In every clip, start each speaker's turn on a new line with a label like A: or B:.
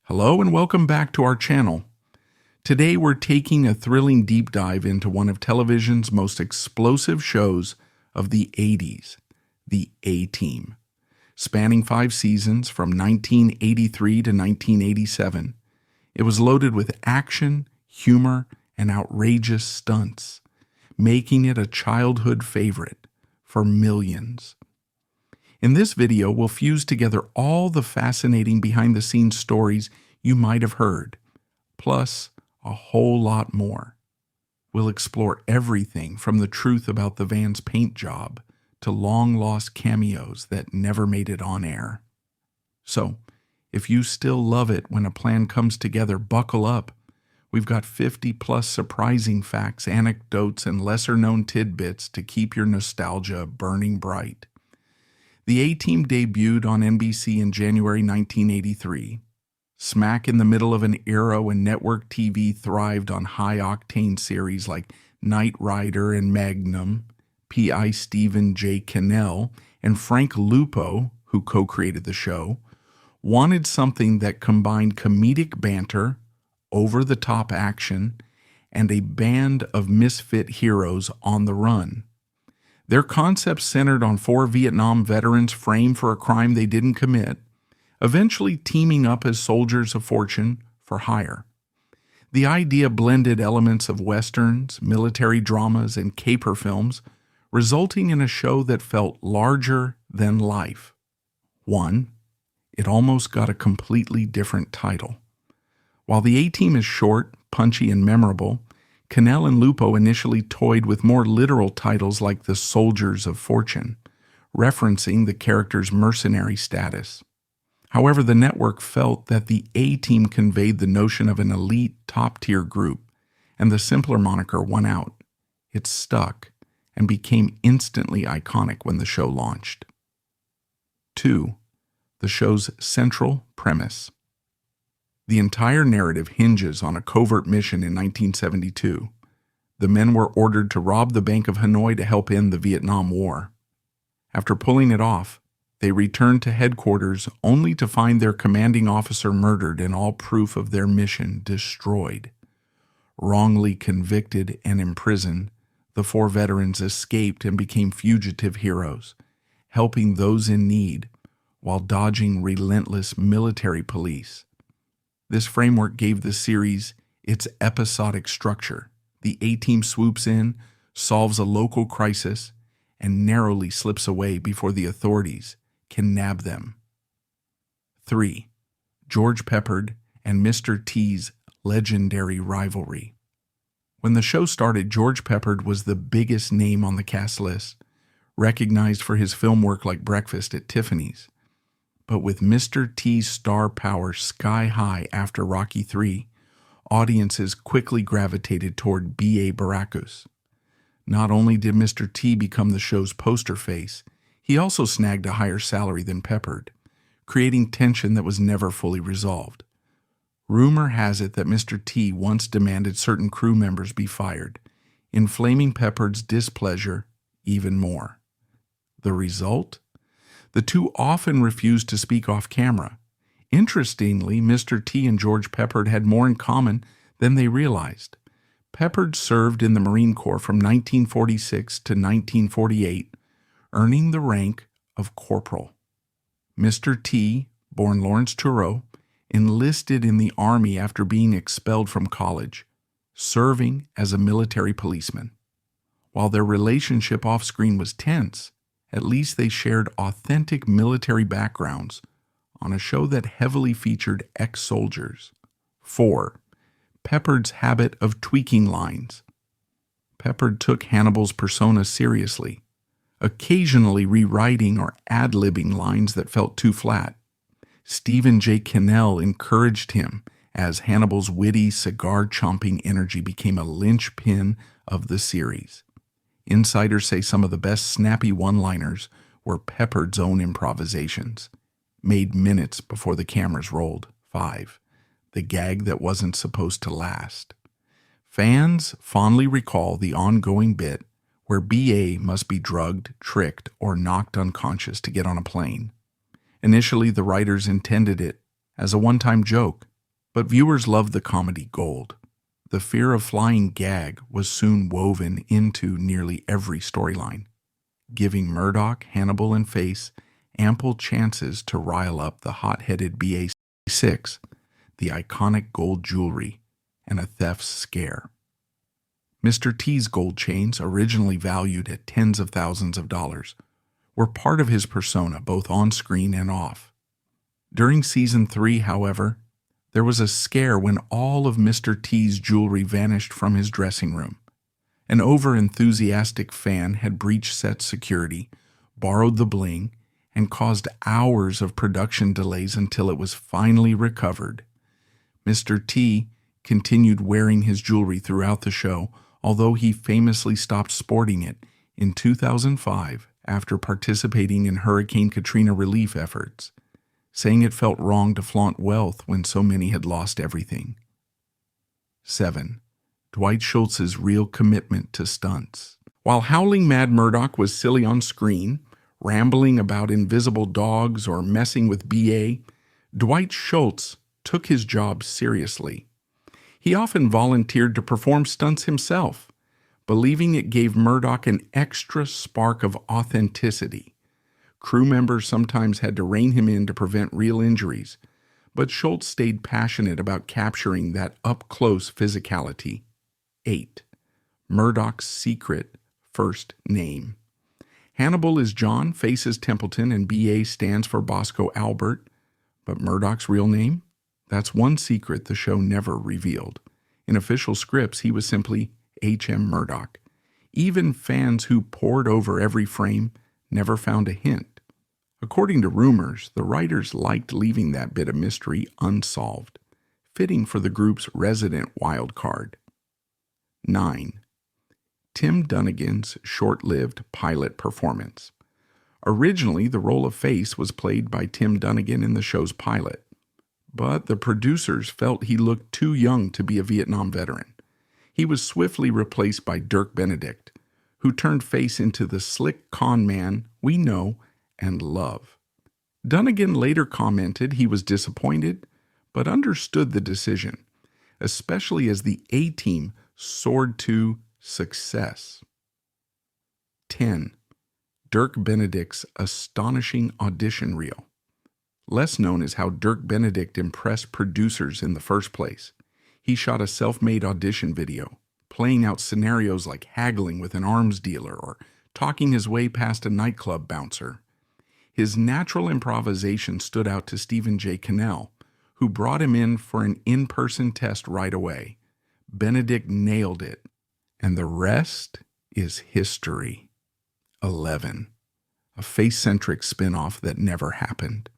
A: Hello and welcome back to our channel. Today we're taking a thrilling deep dive into one of television's most explosive shows of the 80s, The A-Team. Spanning 5 seasons from 1983 to 1987, it was loaded with action, humor, and outrageous stunts, making it a childhood favorite for millions. In this video, we'll fuse together all the fascinating behind-the-scenes stories you might have heard, plus a whole lot more. We'll explore everything from the truth about the Van's paint job to long-lost cameos that never made it on air. So, if you still love it when a plan comes together, buckle up. We've got 50-plus surprising facts, anecdotes, and lesser-known tidbits to keep your nostalgia burning bright. The A-Team debuted on NBC in January 1983, smack in the middle of an era when network TV thrived on high-octane series like Knight Rider and Magnum. P.I. Stephen J. Cannell and Frank Lupo, who co-created the show, wanted something that combined comedic banter, over-the-top action, and a band of misfit heroes on the run. Their concept centered on 4 Vietnam veterans framed for a crime they didn't commit, eventually teaming up as soldiers of fortune for hire. The idea blended elements of westerns, military dramas, and caper films, resulting in a show that felt larger than life. 1. It almost got a completely different title. While the A-Team is short, punchy, and memorable, Cannell and Lupo initially toyed with more literal titles like the Soldiers of Fortune, referencing the characters' mercenary status. However, the network felt that the A-Team conveyed the notion of an elite, top-tier group, and the simpler moniker won out. It stuck and became instantly iconic when the show launched. 2. The show's central premise. The entire narrative hinges on a covert mission in 1972. The men were ordered to rob the Bank of Hanoi to help end the Vietnam War. After pulling it off, they returned to headquarters only to find their commanding officer murdered and all proof of their mission destroyed. Wrongly convicted and imprisoned, the 4 veterans escaped and became fugitive heroes, helping those in need while dodging relentless military police. This framework gave the series its episodic structure. The A-Team swoops in, solves a local crisis, and narrowly slips away before the authorities can nab them. 3. George Peppard and Mr. T's legendary rivalry. When the show started, George Peppard was the biggest name on the cast list, recognized for his film work like Breakfast at Tiffany's. But with Mr. T's star power sky high after Rocky III, audiences quickly gravitated toward B.A. Baracus. Not only did Mr. T become the show's poster face, he also snagged a higher salary than Peppard, creating tension that was never fully resolved. Rumor has it that Mr. T once demanded certain crew members be fired, inflaming Peppard's displeasure even more. The result? The two often refused to speak off camera. Interestingly, Mr. T and George Peppard had more in common than they realized. Peppard served in the Marine Corps from 1946 to 1948, earning the rank of corporal. Mr. T, born Lawrence Tureau, enlisted in the Army after being expelled from college, serving as a military policeman. While their relationship off-screen was tense, at least they shared authentic military backgrounds on a show that heavily featured ex-soldiers. 4. Peppard's habit of tweaking lines. Peppard took Hannibal's persona seriously, occasionally rewriting or ad-libbing lines that felt too flat. Stephen J. Cannell encouraged him as Hannibal's witty, cigar-chomping energy became a linchpin of the series. Insiders say some of the best snappy one-liners were Peppard's own improvisations, made minutes before the cameras rolled. 5. The gag that wasn't supposed to last. Fans fondly recall the ongoing bit where B.A. must be drugged, tricked, or knocked unconscious to get on a plane. Initially, the writers intended it as a one-time joke, But viewers loved the comedy gold. The fear of flying gag was soon woven into nearly every storyline, giving Murdock, Hannibal, and Face ample chances to rile up the hot-headed BA-6, the iconic gold jewelry, and a theft scare. Mr. T's gold chains, originally valued at tens of thousands of dollars, were part of his persona both on screen and off. During Season 3, however, there was a scare when all of Mr. T's jewelry vanished from his dressing room. An over-enthusiastic fan had breached set security, borrowed the bling, and caused hours of production delays until it was finally recovered. Mr. T continued wearing his jewelry throughout the show, although he famously stopped sporting it in 2005 after participating in Hurricane Katrina relief efforts, saying it felt wrong to flaunt wealth when so many had lost everything. 7. Dwight Schultz's real commitment to stunts. While Howling Mad Murdock was silly on screen, rambling about invisible dogs or messing with BA, Dwight Schultz took his job seriously. He often volunteered to perform stunts himself, believing it gave Murdock an extra spark of authenticity. Crew members sometimes had to rein him in to prevent real injuries, but Schultz stayed passionate about capturing that up-close physicality. 8. Murdock's secret first name. Hannibal is John, Face is Templeton, and BA stands for Bosco Albert. But Murdock's real name? That's one secret the show never revealed. In official scripts, he was simply H.M. Murdock. Even fans who pored over every frame never found a hint. According to rumors, the writers liked leaving that bit of mystery unsolved, fitting for the group's resident wild card. 9. Tim Dunigan's short-lived pilot performance. Originally, the role of Face was played by Tim Dunigan in the show's pilot, but the producers felt he looked too young to be a Vietnam veteran. He was swiftly replaced by Dirk Benedict, who turned Face into the slick con man we know and love. Dunigan later commented he was disappointed, but understood the decision, especially as the A-Team soared to success. 10. Dirk Benedict's astonishing audition reel. Less known is how Dirk Benedict impressed producers in the first place. He shot a self-made audition video, playing out scenarios like haggling with an arms dealer or talking his way past a nightclub bouncer. His natural improvisation stood out to Stephen J. Cannell, who brought him in for an in-person test right away. Benedict nailed it, and the rest is history. 11. A Face-Centric spinoff that never happened.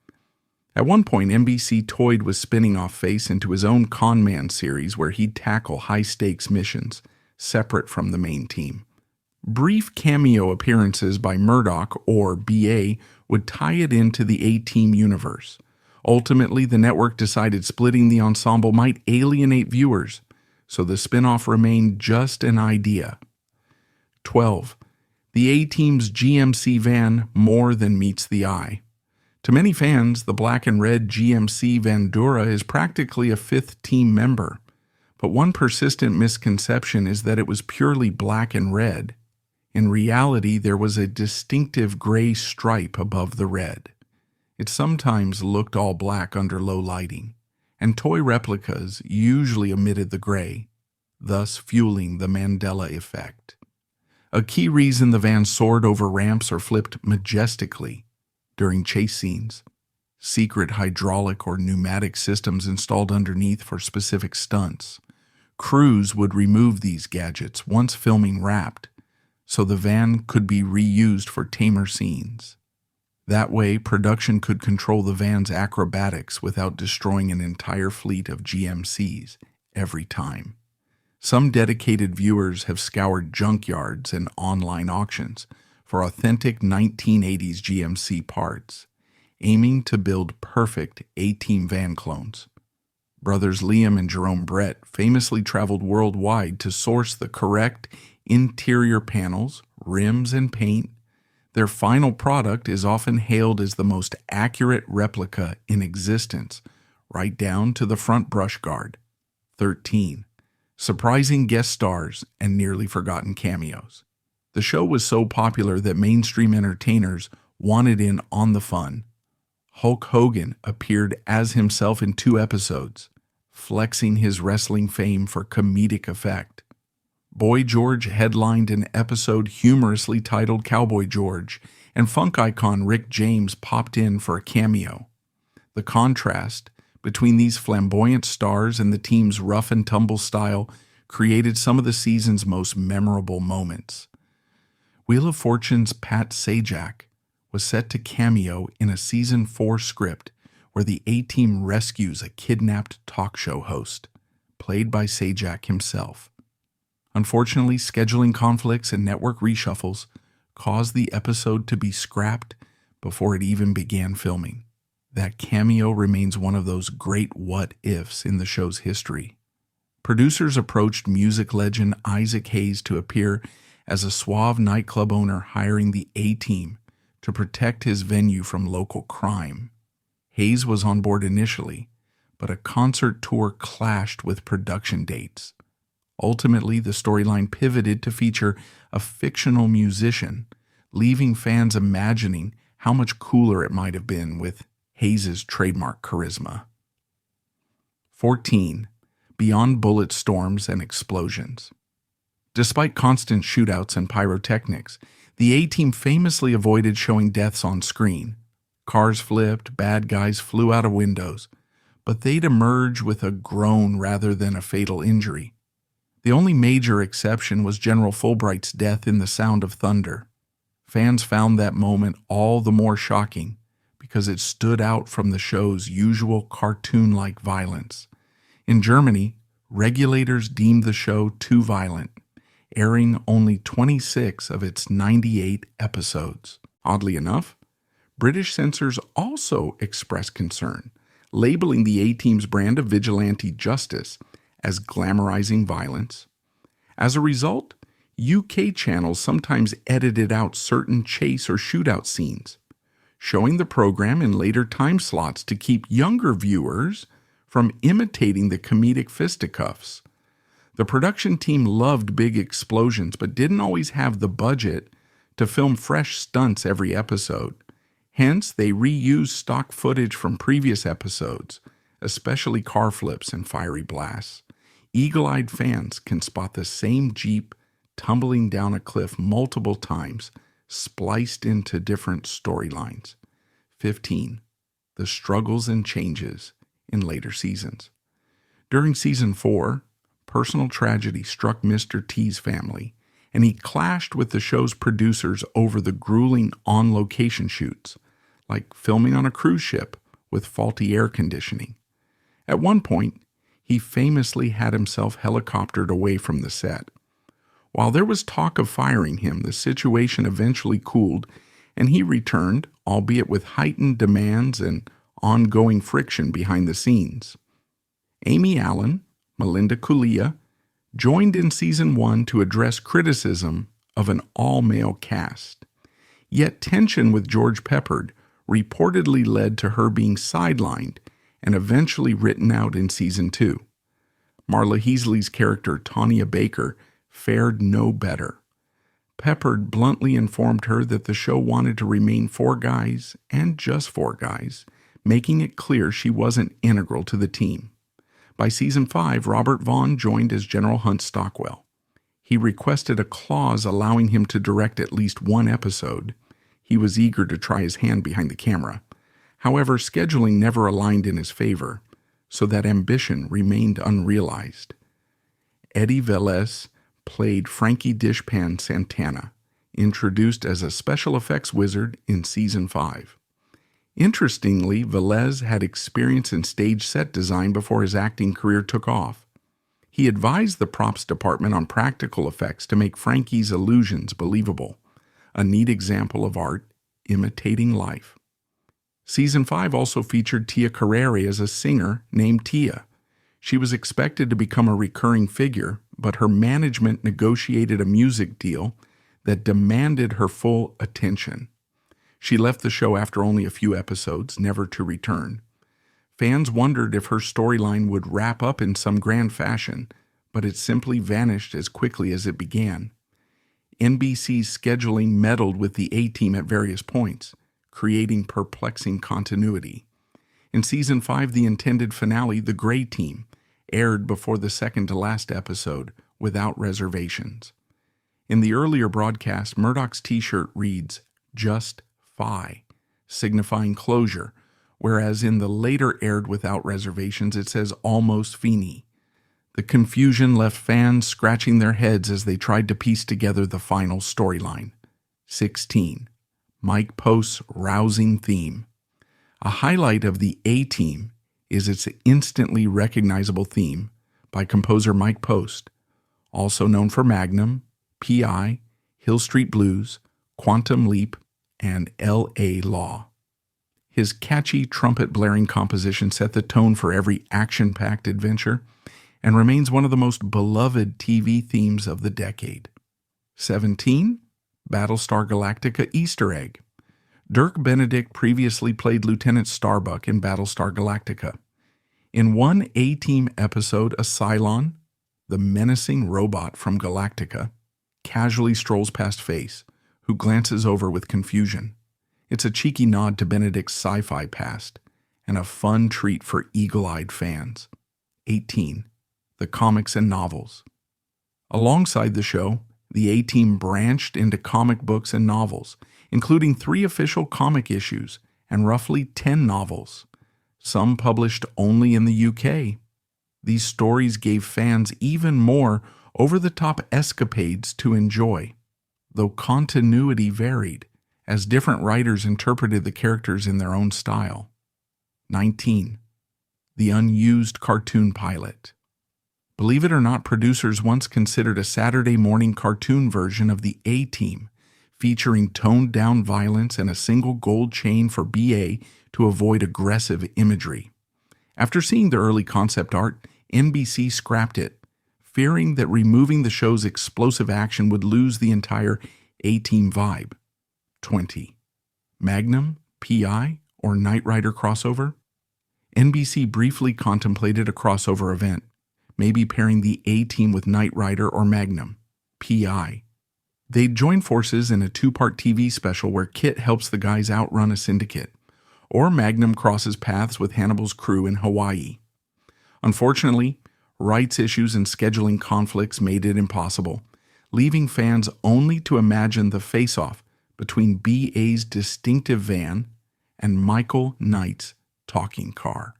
A: At one point, NBC toyed with spinning off Face into his own Con Man series where he'd tackle high-stakes missions, separate from the main team. Brief cameo appearances by Murdock or BA would tie it into the A-Team universe. Ultimately, the network decided splitting the ensemble might alienate viewers, so the spinoff remained just an idea. 12. The A-Team's GMC van more than meets the eye. To many fans, the black and red GMC Vandura is practically a fifth team member, but one persistent misconception is that it was purely black and red. In reality, there was a distinctive gray stripe above the red. It sometimes looked all black under low lighting, and toy replicas usually omitted the gray, thus fueling the Mandela effect. A key reason the van soared over ramps or flipped majestically during chase scenes. Secret hydraulic or pneumatic systems installed underneath for specific stunts. Crews would remove these gadgets once filming wrapped, so the van could be reused for tamer scenes. That way, production could control the van's acrobatics without destroying an entire fleet of GMCs every time. Some dedicated viewers have scoured junkyards and online auctions for authentic 1980s GMC parts, aiming to build perfect A-Team van clones. Brothers Liam and Jerome Brett famously traveled worldwide to source the correct interior panels, rims, and paint. Their final product is often hailed as the most accurate replica in existence, right down to the front brush guard. 13. Surprising guest stars and nearly forgotten cameos. The show was so popular that mainstream entertainers wanted in on the fun. Hulk Hogan appeared as himself in 2 episodes, flexing his wrestling fame for comedic effect. Boy George headlined an episode humorously titled Cowboy George, and funk icon Rick James popped in for a cameo. The contrast between these flamboyant stars and the team's rough and tumble style created some of the season's most memorable moments. Wheel of Fortune's Pat Sajak was set to cameo in a Season 4 script where the A-Team rescues a kidnapped talk show host, played by Sajak himself. Unfortunately, scheduling conflicts and network reshuffles caused the episode to be scrapped before it even began filming. That cameo remains one of those great what-ifs in the show's history. Producers approached music legend Isaac Hayes to appear as a suave nightclub owner hiring the A-Team to protect his venue from local crime. Hayes was on board initially, but a concert tour clashed with production dates. Ultimately, the storyline pivoted to feature a fictional musician, leaving fans imagining how much cooler it might have been with Hayes' trademark charisma. 14. Beyond bullet storms and explosions. Despite constant shootouts and pyrotechnics, the A-Team famously avoided showing deaths on screen. Cars flipped, bad guys flew out of windows, but they'd emerge with a groan rather than a fatal injury. The only major exception was General Fulbright's death in The Sound of Thunder. Fans found that moment all the more shocking because it stood out from the show's usual cartoon-like violence. In Germany, regulators deemed the show too violent, airing only 26 of its 98 episodes. Oddly enough, British censors also expressed concern, labeling the A-Team's brand of vigilante justice as glamorizing violence. As a result, UK channels sometimes edited out certain chase or shootout scenes, showing the program in later time slots to keep younger viewers from imitating the comedic fisticuffs. The production team loved big explosions but didn't always have the budget to film fresh stunts every episode. Hence, they reused stock footage from previous episodes, especially car flips and fiery blasts. Eagle-eyed fans can spot the same Jeep tumbling down a cliff multiple times, spliced into different storylines. 15. The struggles and changes in later seasons. During Season 4, personal tragedy struck Mr. T's family, and he clashed with the show's producers over the grueling on-location shoots, like filming on a cruise ship with faulty air conditioning. At one point, he famously had himself helicoptered away from the set. While there was talk of firing him, the situation eventually cooled, and he returned, albeit with heightened demands and ongoing friction behind the scenes. Amy Allen, Melinda Kulia, joined in Season 1 to address criticism of an all-male cast. Yet tension with George Peppard reportedly led to her being sidelined and eventually written out in Season 2. Marla Heasley's character, Tanya Baker, fared no better. Peppard bluntly informed her that the show wanted to remain 4 guys and just 4 guys, making it clear she wasn't integral to the team. By Season 5, Robert Vaughn joined as General Hunt Stockwell. He requested a clause allowing him to direct at least 1 episode. He was eager to try his hand behind the camera. However, scheduling never aligned in his favor, so that ambition remained unrealized. Eddie Velez played Frankie Dishpan Santana, introduced as a special effects wizard in Season 5. Interestingly, Velez had experience in stage set design before his acting career took off. He advised the props department on practical effects to make Frankie's illusions believable, a neat example of art imitating life. Season 5 also featured Tia Carrere as a singer named Tia. She was expected to become a recurring figure, but her management negotiated a music deal that demanded her full attention. She left the show after only a few episodes, never to return. Fans wondered if her storyline would wrap up in some grand fashion, but it simply vanished as quickly as it began. NBC's scheduling meddled with the A-Team at various points, creating perplexing continuity. In Season 5, the intended finale, The Gray Team, aired before the second-to-last episode, without reservations. In the earlier broadcast, Murdock's t-shirt reads, "Just Fi," signifying closure, whereas in the later aired without reservations, it says "Almost Feeney." The confusion left fans scratching their heads as they tried to piece together the final storyline. 16. Mike Post's rousing theme. A highlight of the A-Team is its instantly recognizable theme by composer Mike Post, also known for Magnum, P.I., Hill Street Blues, Quantum Leap, and L.A. Law. His catchy trumpet-blaring composition set the tone for every action-packed adventure and remains one of the most beloved TV themes of the decade. 17. Battlestar Galactica Easter Egg. Dirk Benedict previously played Lieutenant Starbuck in Battlestar Galactica. In one A-Team episode, a Cylon, the menacing robot from Galactica, casually strolls past Face, who glances over with confusion. It's a cheeky nod to Benedict's sci-fi past, and a fun treat for eagle-eyed fans. 18. The comics and novels. Alongside the show, the A-Team branched into comic books and novels, including 3 official comic issues and roughly 10 novels, some published only in the UK. These stories gave fans even more over-the-top escapades to enjoy, though continuity varied, as different writers interpreted the characters in their own style. 19. The Unused cartoon pilot. Believe it or not, producers once considered a Saturday morning cartoon version of the A-Team, featuring toned-down violence and a single gold chain for BA to avoid aggressive imagery. After seeing the early concept art, NBC scrapped it, fearing that removing the show's explosive action would lose the entire A-Team vibe. 20. Magnum, P.I., or Knight Rider crossover? NBC briefly contemplated a crossover event, maybe pairing the A-Team with Knight Rider or Magnum, P.I. They'd join forces in a 2-part TV special where Kit helps the guys outrun a syndicate, or Magnum crosses paths with Hannibal's crew in Hawaii. Unfortunately, rights issues and scheduling conflicts made it impossible, leaving fans only to imagine the face-off between B.A.'s distinctive van and Michael Knight's talking car.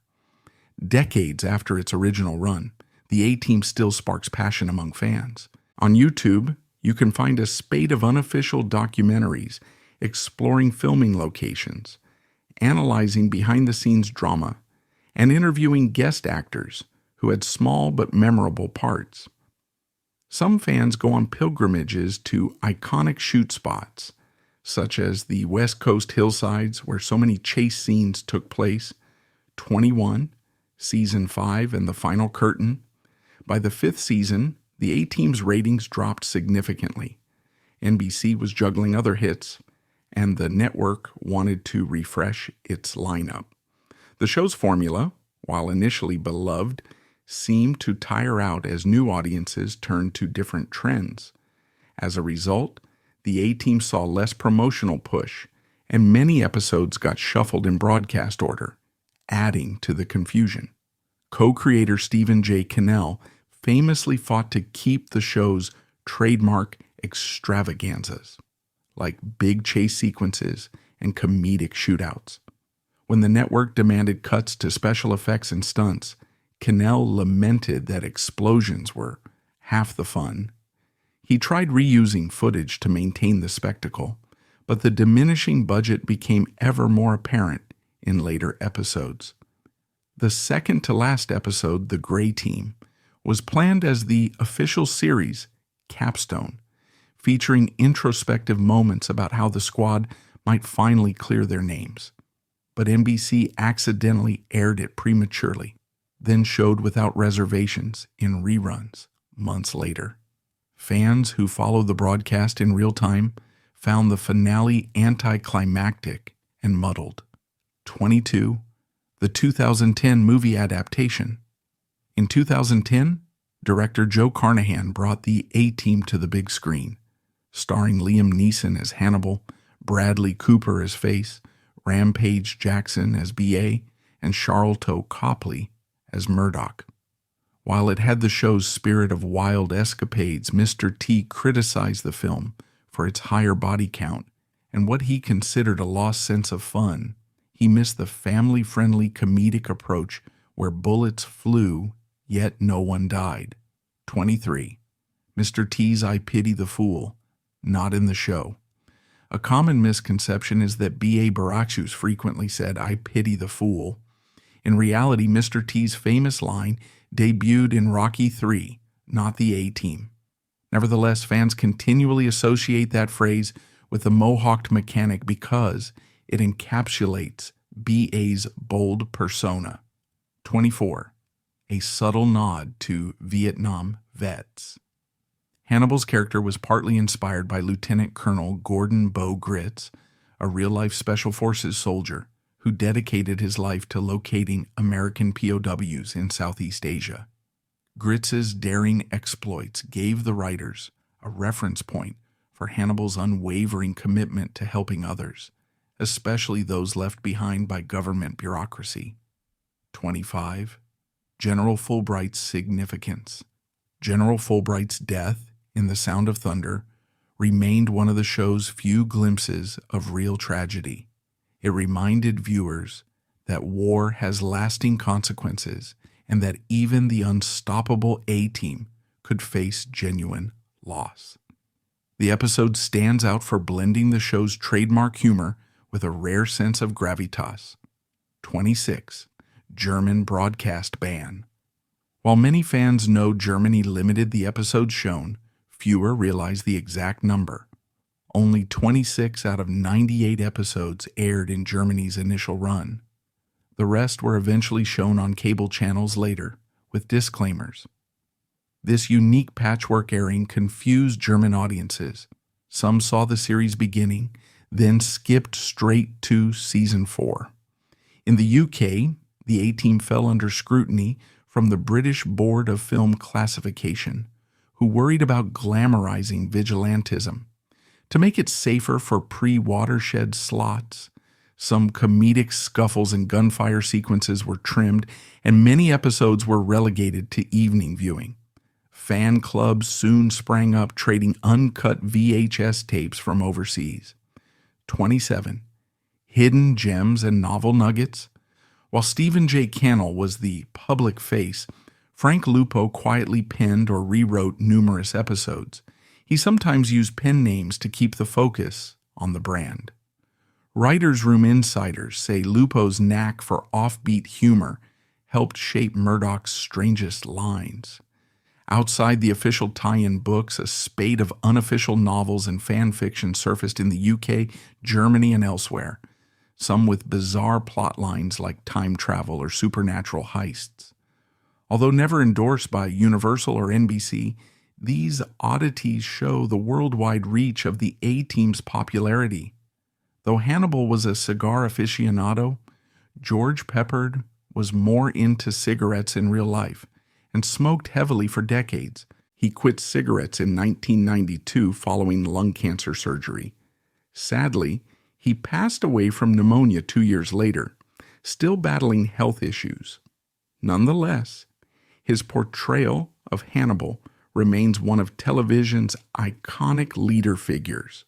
A: Decades after its original run, the A-Team still sparks passion among fans. On YouTube, you can find a spate of unofficial documentaries exploring filming locations, analyzing behind-the-scenes drama, and interviewing guest actors who had small but memorable parts. Some fans go on pilgrimages to iconic shoot spots, such as the West Coast hillsides where so many chase scenes took place, 21, Season 5, and the final curtain. By the 5th season, the A-Team's ratings dropped significantly. NBC was juggling other hits, and the network wanted to refresh its lineup. The show's formula, while initially beloved, seemed to tire out as new audiences turned to different trends. As a result, the A-Team saw less promotional push, and many episodes got shuffled in broadcast order, adding to the confusion. Co-creator Stephen J. Cannell famously fought to keep the show's trademark extravaganzas, like big chase sequences and comedic shootouts. When the network demanded cuts to special effects and stunts, Cannell lamented that explosions were half the fun. He tried reusing footage to maintain the spectacle, but the diminishing budget became ever more apparent in later episodes. The second-to-last episode, The Gray Team, was planned as the official series, Capstone, featuring introspective moments about how the squad might finally clear their names. But NBC accidentally aired it prematurely, then showed without reservations in reruns months later. Fans who followed the broadcast in real time found the finale anticlimactic and muddled. 22. the 2010 movie adaptation. In 2010, director Joe Carnahan brought the A-Team to the big screen, starring Liam Neeson as Hannibal, Bradley Cooper as Face, Rampage Jackson as B.A., and Charlton Copley as Murdock. While it had the show's spirit of wild escapades, Mr. T criticized the film for its higher body count and what he considered a lost sense of fun. He missed the family-friendly comedic approach where bullets flew, yet no one died. 23. Mr. T's I Pity the Fool, not in the show. A common misconception is that B.A. Baracus frequently said, "I pity the fool." In reality, Mr. T's famous line debuted in Rocky III, not the A-Team. Nevertheless, fans continually associate that phrase with the mohawked mechanic because it encapsulates B.A.'s bold persona. 24. A subtle nod to Vietnam vets. Hannibal's character was partly inspired by Lieutenant Colonel Gordon Bo Gritz, a real-life Special Forces soldier who dedicated his life to locating American POWs in Southeast Asia. Gritz's daring exploits gave the writers a reference point for Hannibal's unwavering commitment to helping others, especially those left behind by government bureaucracy. 25. General Fulbright's significance. General Fulbright's death in The Sound of Thunder remained one of the show's few glimpses of real tragedy. It reminded viewers that war has lasting consequences and that even the unstoppable A-Team could face genuine loss. The episode stands out for blending the show's trademark humor with a rare sense of gravitas. 26. German broadcast ban. While many fans know Germany limited the episodes shown, fewer realize the exact number. Only 26 out of 98 episodes aired in Germany's initial run. The rest were eventually shown on cable channels later, with disclaimers. This unique patchwork airing confused German audiences. Some saw the series beginning, then skipped straight to Season 4. In the UK, the A-Team fell under scrutiny from the British Board of Film Classification, who worried about glamorizing vigilantism. To make it safer for pre-watershed slots, some comedic scuffles and gunfire sequences were trimmed, and many episodes were relegated to evening viewing. Fan clubs soon sprang up, trading uncut VHS tapes from overseas. 27. Hidden gems and novel nuggets. While Stephen J. Cannell was the public face, Frank Lupo quietly penned or rewrote numerous episodes. He sometimes used pen names to keep the focus on the brand. Writers' Room insiders say Lupo's knack for offbeat humor helped shape Murdock's strangest lines. Outside the official tie-in books, a spate of unofficial novels and fan fiction surfaced in the UK, Germany, and elsewhere, some with bizarre plot lines like time travel or supernatural heists. Although never endorsed by Universal or NBC, these oddities show the worldwide reach of the A-Team's popularity. Though Hannibal was a cigar aficionado, George Peppard was more into cigarettes in real life and smoked heavily for decades. He quit cigarettes in 1992 following lung cancer surgery. Sadly, he passed away from pneumonia 2 years later, still battling health issues. Nonetheless, his portrayal of Hannibal remains one of television's iconic leader figures.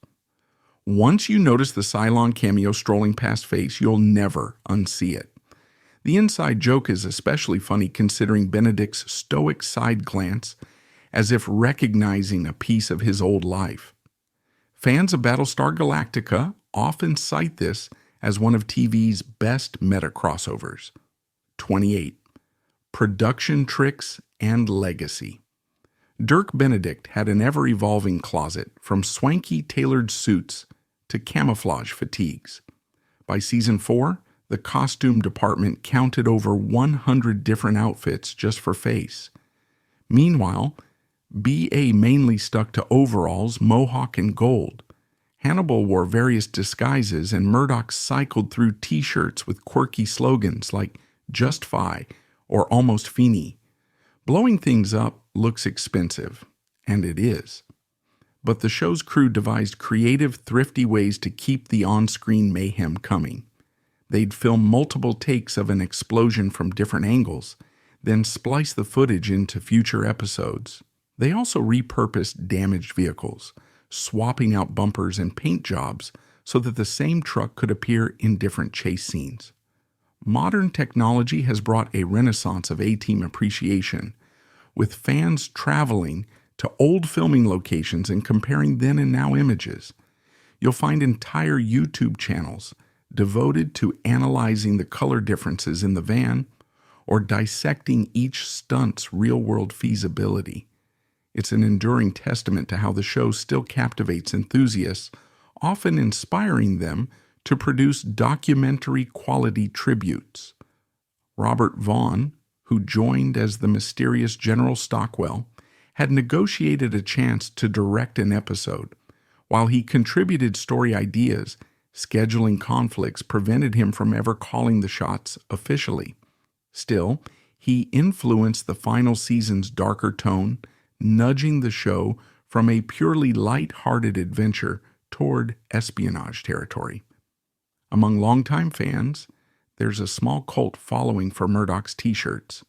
A: Once you notice the Cylon cameo strolling past Face, you'll never unsee it. The inside joke is especially funny considering Benedict's stoic side glance as if recognizing a piece of his old life. Fans of Battlestar Galactica often cite this as one of TV's best meta-crossovers. 28. Production tricks and legacy. Dirk Benedict had an ever-evolving closet, from swanky tailored suits to camouflage fatigues. By Season 4, the costume department counted over 100 different outfits just for Face. Meanwhile, B.A. mainly stuck to overalls, mohawk, and gold. Hannibal wore various disguises, and Murdock cycled through t-shirts with quirky slogans like Just Fi or Almost Fini. Blowing things up looks expensive, and it is. But the show's crew devised creative, thrifty ways to keep the on-screen mayhem coming. They'd film multiple takes of an explosion from different angles, then splice the footage into future episodes. They also repurposed damaged vehicles, swapping out bumpers and paint jobs so that the same truck could appear in different chase scenes. Modern technology has brought a renaissance of A-Team appreciation, with fans traveling to old filming locations and comparing then and now images. You'll find entire YouTube channels devoted to analyzing the color differences in the van or dissecting each stunt's real-world feasibility. It's an enduring testament to how the show still captivates enthusiasts, often inspiring them to produce documentary-quality tributes. Robert Vaughn, who joined as the mysterious General Stockwell, had negotiated a chance to direct an episode. While he contributed story ideas, scheduling conflicts prevented him from ever calling the shots officially. Still, he influenced the final season's darker tone, nudging the show from a purely light-hearted adventure toward espionage territory. Among longtime fans, there's a small cult following for Murdock's t-shirts.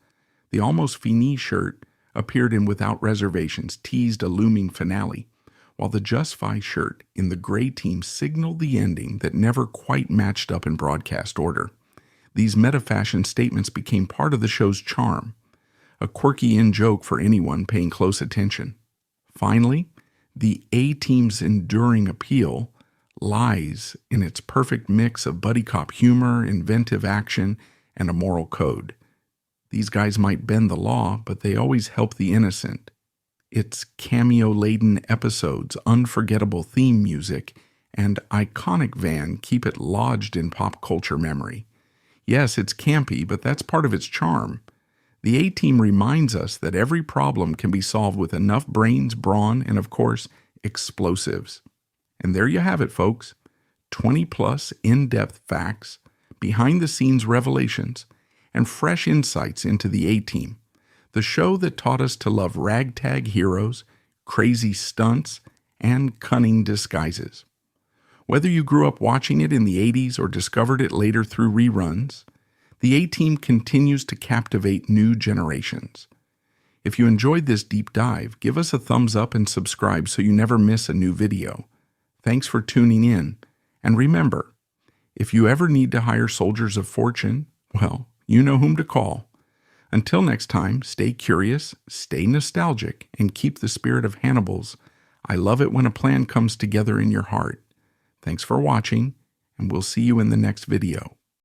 A: The Almost Fini shirt appeared in Without Reservations, teased a looming finale, while the Just Fi shirt in the Gray Team signaled the ending that never quite matched up in broadcast order. These meta-fashion statements became part of the show's charm, a quirky in-joke for anyone paying close attention. Finally, the A-Team's enduring appeal lies in its perfect mix of buddy cop humor, inventive action, and a moral code. These guys might bend the law, but they always help the innocent. Its cameo-laden episodes, unforgettable theme music, and iconic van keep it lodged in pop culture memory. Yes, it's campy, but that's part of its charm. The A-Team reminds us that every problem can be solved with enough brains, brawn, and of course, explosives. And there you have it, folks. 20-plus in-depth facts, behind-the-scenes revelations, and fresh insights into the A-Team, the show that taught us to love ragtag heroes, crazy stunts, and cunning disguises. Whether you grew up watching it in the 80s or discovered it later through reruns, the A-Team continues to captivate new generations. If you enjoyed this deep dive, give us a thumbs up and subscribe so you never miss a new video. Thanks for tuning in, and remember, if you ever need to hire soldiers of fortune, well, you know whom to call. Until next time, stay curious, stay nostalgic, and keep the spirit of Hannibal's I love it when a plan comes together in your heart. Thanks for watching, and we'll see you in the next video.